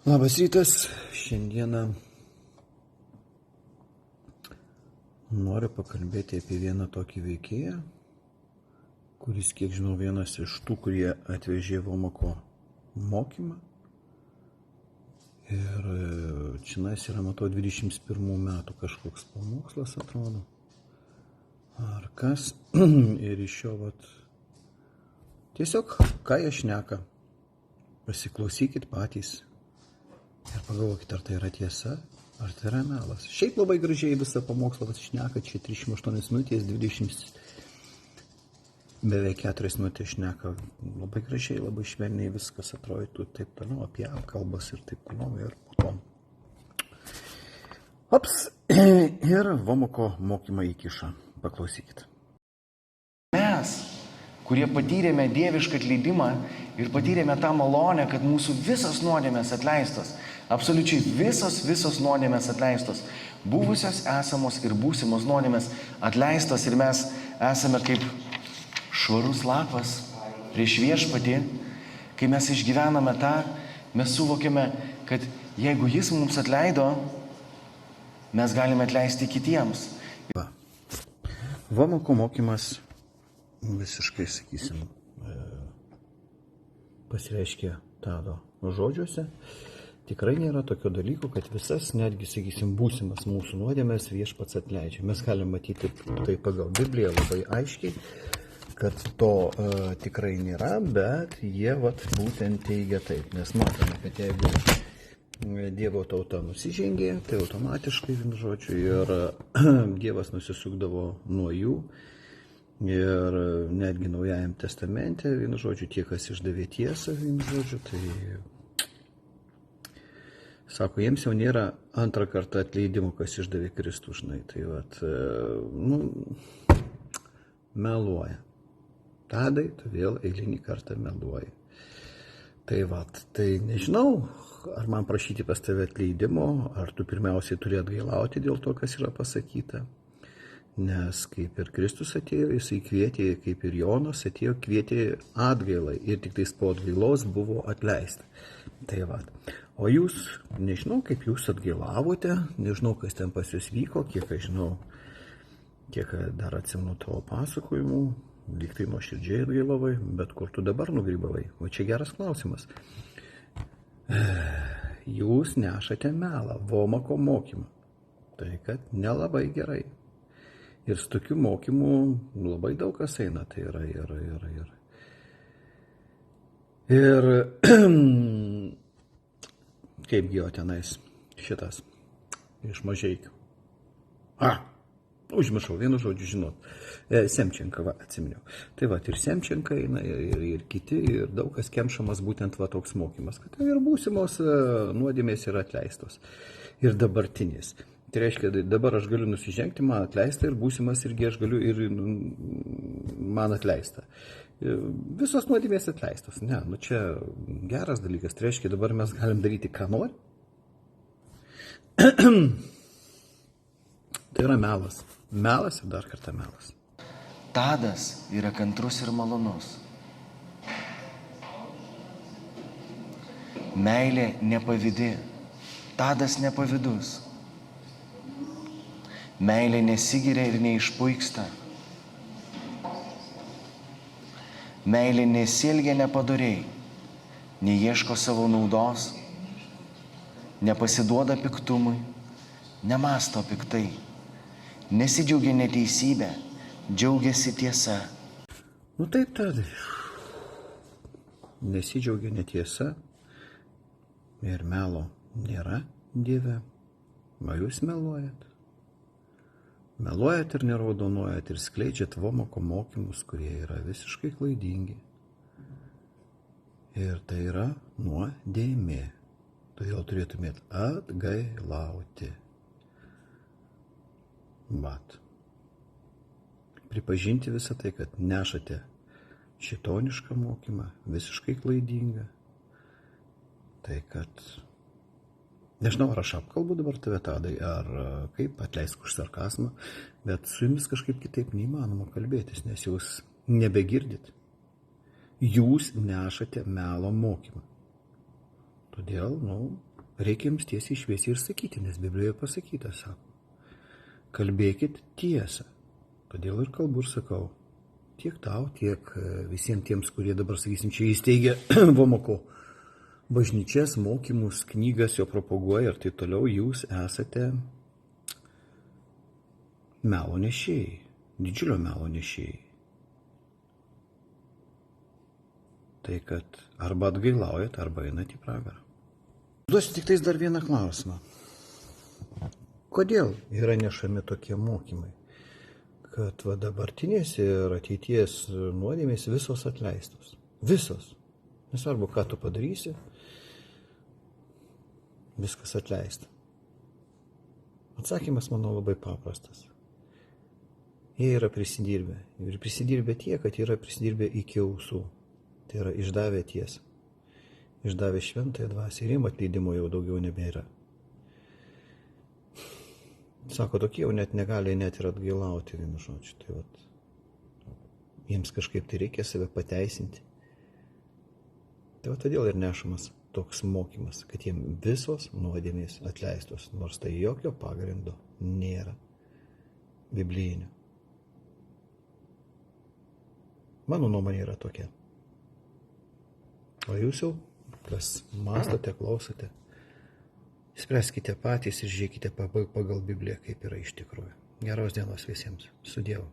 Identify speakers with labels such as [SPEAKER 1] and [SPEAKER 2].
[SPEAKER 1] Labas rytas, šiandieną noriu pakalbėti apie vieną tokį veikėją, kuris, kiek žinau, vienas iš tų, kurie atvežė Vomako mokymą. Ir čionais yra, matau, 21 metų kažkoks pamokslas, atrodo. Ar kas. Ir iš jo, tiesiog, ką jie šneka, pasiklausykit patys. Ir pagalvokit, ar tai yra tiesa, ar tai yra melas. Šiaip labai gražiai visą pamokslą šneka, čia 38 minutės, beveik 4 minutės šneka. Labai gražiai, labai švelniai viskas atrodytų, taip toliau, apie kalbas ir taip toliau. Ir po to. Ir Vomako mokymą įkiša. Paklausykit.
[SPEAKER 2] Mes, kurie patyrėme dievišką atleidimą ir patyrėme tą malonę, kad mūsų visas nuodėmės atleistos, absoliučiai visos nuodėmės atleistos, buvusios, esamos ir būsimos nuodėmės atleistos ir mes esame kaip švarus lapas prieš viešpatį. Kai mes išgyvename tą, mes suvokiame, kad jeigu jis mums atleido, mes galime atleisti kitiems.
[SPEAKER 1] Vomako mokymas visiškai, sakysim, pasireiškia Tado žodžiuose. Tikrai nėra tokio dalyko, kad visas, netgi, sakysim, būsimas mūsų nuodėmės viešpats atleidžia. Mes galime matyti tai pagal Bibliją labai aiškiai, kad to tikrai nėra, bet jie būtent teigia taip. Nes matome, kad jeigu Dievo tauta nusižengė, tai automatiškai, vienu žodžiu, ir Dievas nusisukdavo nuo jų. Ir netgi Naujajam testamente, vienu žodžiu, tie, kas išdavė tiesą, vienu žodžiu, tai sako, jiems jau nėra antrą kartą atleidimo, kas išdavė Kristų, žinai. Tai meluoja. Tadai, tu vėl eilinį kartą meluoji. Tai nežinau, ar man prašyti pas tave atleidimo, ar tu pirmiausiai turi atgailauti dėl to, kas yra pasakyta. Nes kaip ir Kristus atėjo, jisai kvietė, kaip ir Jonas atėjo, kvietė atgailai ir tik tais po atgailos buvo atleista. O jūs, nežinau, kaip jūs atgailavote, nežinau, kas ten pas jūs vyko, kiek aš žinau, kiek dar atsimenu tavo pasakojimų, lyg tai nuoširdžiai atgailavai, bet kur tu dabar nugrybavai? O čia geras klausimas. Jūs nešate melą, Vomako mokymą. Tai kad nelabai gerai. Ir su tokiu mokymu labai daug kas eina, tai yra ir kaipgi jo tenais šitas iš Mažeikių. Užmiršau, vienu žodžiu žinot. Semčenka, atsiminiau. Tai ir Semčenka eina, ir kiti, ir daug kas kemšamas būtent toks mokymas, kad ir būsimos nuodėmės yra atleistos. Ir dabartinės. Tai reiškia, dabar aš galiu nusižengti, man atleista, ir būsimas irgi aš galiu, ir man atleista. Visos nuodėmės atleistos. Ne, čia geras dalykas. Tai reiškia, dabar mes galim daryti, ką nori. Tai yra melas. Melas ir dar kartą melas.
[SPEAKER 2] Tadas yra kantrus ir malonus. Meilė nepavydi. Tadas nepavydus. Meilė nesigiria ir neišpuiksta. Meilė nesielgia nepadoriai, neieško savo naudos, nepasiduoda piktumui, nemąsto piktai, nesidžiaugia neteisybė, džiaugiasi tiesa.
[SPEAKER 1] Taip, Tadai. Nesidžiaugia netiesa ir melo nėra Dieve. Jūs meluojat. Meluojat ir neraudonuojat ir skleidžiat Vomako mokymus, kurie yra visiškai klaidingi. Ir tai yra nuodėmė. Todėl turėtumėt atgailauti. Pripažinti visą tai, kad nešate šitonišką mokymą, visiškai klaidingą. Tai kad nežinau, ar aš apkalbu dabar tave, Tadai, ar kaip, atleisk už sarkazmą, bet su jumis kažkaip kitaip neįmanoma kalbėtis, nes jūs nebegirdit. Jūs nešate melo mokymą. Todėl, reikia jums tiesiai šviesiai ir sakyti, nes Biblijoje pasakyta, sako. Kalbėkit tiesą. Todėl ir kalbu ir sakau. Tiek tau, tiek visiems tiems, kurie dabar, sakysim, čia įsteigia Vomoko bažnyčias, mokymus, knygas jo propaguoja ir taip toliau, jūs esate melo nešėjai, didžiulio melo nešėjai. Tai kad arba atgailaujat, arba einat į pragarą. Duosiu tik tais dar vieną klausimą. Kodėl yra nešami tokie mokymai? Kad va dabartinės ir ateities nuodėmės visos atleistos. Visos. Nesvarbu, ką tu padarysi, viskas atleista. Atsakymas, manau, labai paprastas. Jie yra prisidirbę. Ir prisidirbę tiek, kad yra prisidirbę iki ausų. Tai yra išdavę tiesą. Išdavę šventąją dvasią ir jiem atleidimo jau daugiau nebėra. Sako, tokie jau net negali net ir atgailauti, vienu žodžiu. Tai vat, jiems kažkaip tai reikia save pateisinti. Tai vat todėl ir nešamas toks mokymas, kad jiem visos nuodėmės atleistos, nors tai jokio pagrindo nėra biblijinio. Mano nuomonė yra tokia. O jūs jau, kas mąstote, klausote, spręskite patys ir žiūrėkite pagal Bibliją, kaip yra iš tikrųjų. Geros dienos visiems. Su Dievu.